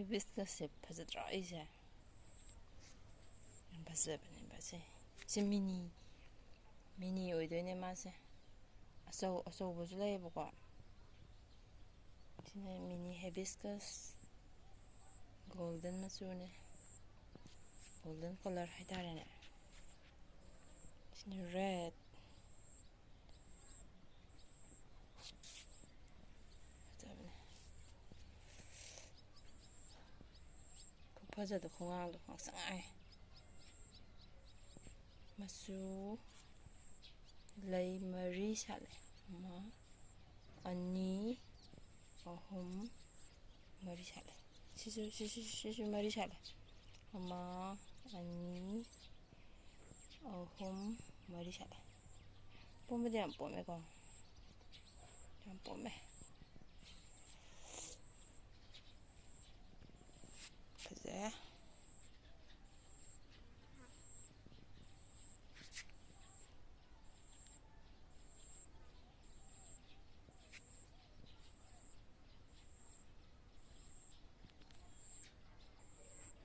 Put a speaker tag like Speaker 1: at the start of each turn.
Speaker 1: ꯍꯤꯕꯤꯁꯀꯁꯦ ꯐꯖꯗ꯭ꯔꯣ ꯑꯩꯁꯦ ꯌꯥꯝ ꯐꯖꯕꯅꯦꯕ ꯁꯤ ꯃꯤꯅꯤ ꯑꯣꯏꯗꯣꯏꯅꯦ ꯃꯥꯁꯦ ꯑꯆꯧꯕꯁꯨ ꯂꯩꯌꯦꯕꯀꯣ ꯁꯤꯅ ꯃꯤꯅꯤ hibiscus golden ꯃꯆꯨꯅꯦ golden colour ꯍꯥꯏꯇꯥꯔꯦꯅꯦꯁꯤꯅ rate ꯐꯖꯕꯅꯦ ꯈꯨꯐꯖꯗꯣ ꯈꯣꯡꯒꯥꯡꯗꯣ ꯉꯥꯛꯁꯪ ꯉꯥꯡꯉꯦ ꯃꯆꯨ ꯂꯩ ꯃꯔꯤ ꯁꯥꯠꯂꯦ 1 2 3 4 ꯁꯥꯠꯂꯦ ꯁꯤꯁꯨ ꯃꯔꯤ ꯁꯥꯠꯂꯦ 1 2 3 4 ꯁꯥꯠꯂꯦ ꯄꯣꯝꯕꯗꯤ ꯌꯥꯝ ꯄꯣꯝꯃꯦꯀꯣ ꯌꯥꯝ ꯄꯣꯝꯃꯦ